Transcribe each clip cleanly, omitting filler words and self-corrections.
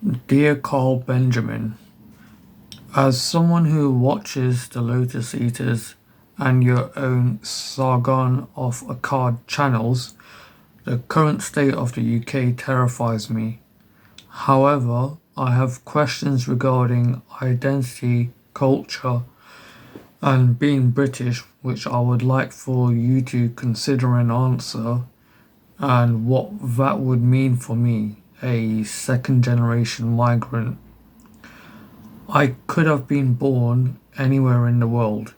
Dear Carl Benjamin, as someone who watches the Lotus Eaters and your own Sargon of Akkad channels, the current state of the UK terrifies me. However, I have questions regarding identity, culture, and being British, which I would like for you to consider and answer, and what that would mean for me, a second generation migrant. I could have been born anywhere in the world,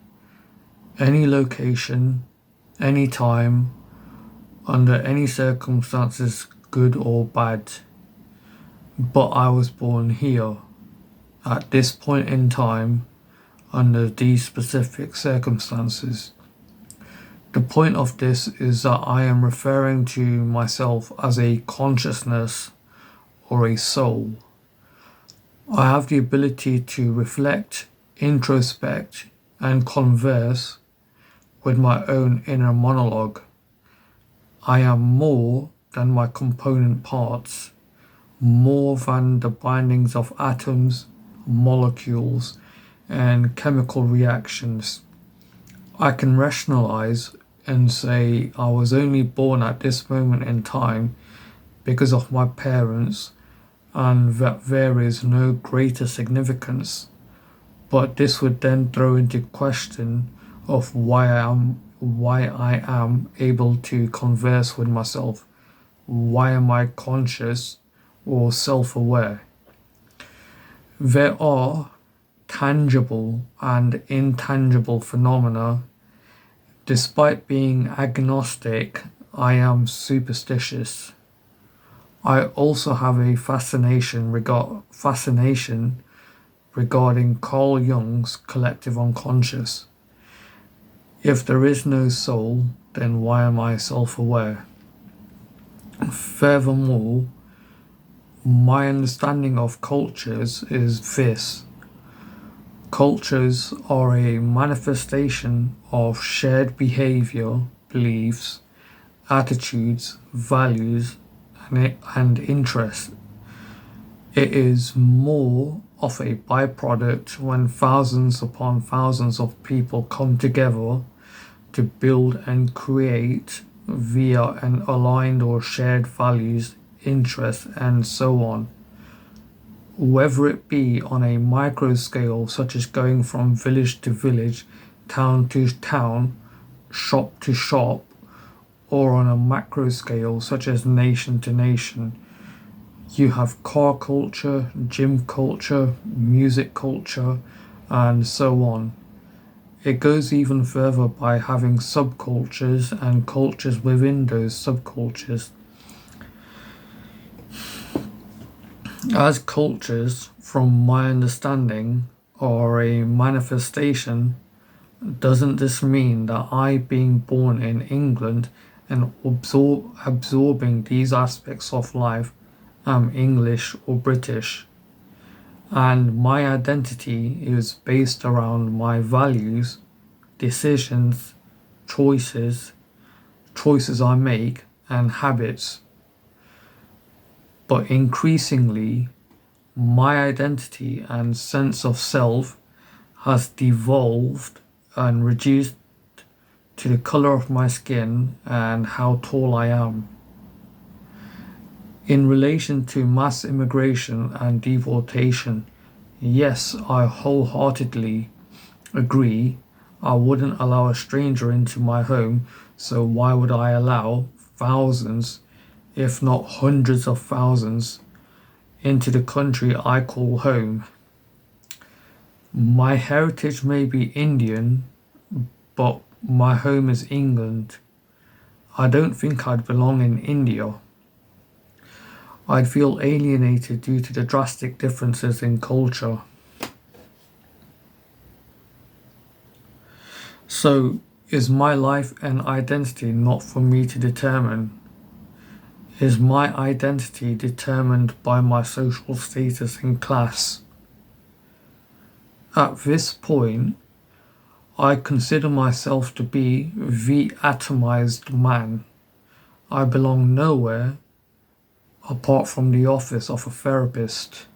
any location, any time, under any circumstances, good or bad. But I was born here, at this point in time, under these specific circumstances. The point of this is that I am referring to myself as a consciousness or a soul. I have the ability to reflect, introspect, and converse with my own inner monologue. I am more than my component parts, more than the bindings of atoms, molecules, and chemical reactions. I can rationalize and say I was only born at this moment in time because of my parents and that there is no greater significance. But this would then throw into question of why I am able to converse with myself. Why am I conscious or self-aware? There are tangible and intangible phenomena. Despite being agnostic, I am superstitious. I also have a fascination regarding Carl Jung's collective unconscious. If there is no soul, then why am I self-aware? Furthermore, my understanding of cultures is this. Cultures are a manifestation of shared behavior, beliefs, attitudes, values, and interests. It is more of a byproduct when thousands upon thousands of people come together to build and create via an aligned or shared values, interests, and so on. Whether it be on a micro scale, such as going from village to village, town to town, shop to shop, or on a macro scale, such as nation to nation. You have car culture, gym culture, music culture, and so on. It goes even further by having subcultures and cultures within those subcultures. As cultures, from my understanding, are a manifestation, doesn't this mean that I, being born in England and absorbing these aspects of life, am English or British? And my identity is based around my values, decisions, choices, choices I make, and habits. But increasingly, my identity and sense of self has devolved and reduced to the color of my skin and how tall I am. In relation to mass immigration and deportation, yes, I wholeheartedly agree. I wouldn't allow a stranger into my home, so why would I allow thousands, if not hundreds of thousands, into the country I call home? My heritage may be Indian, but my home is England. I don't think I'd belong in India. I'd feel alienated due to the drastic differences in culture. So, is my life and identity not for me to determine? Is my identity determined by my social status and class? At this point, I consider myself to be the atomized man. I belong nowhere. apart from the office of a therapist.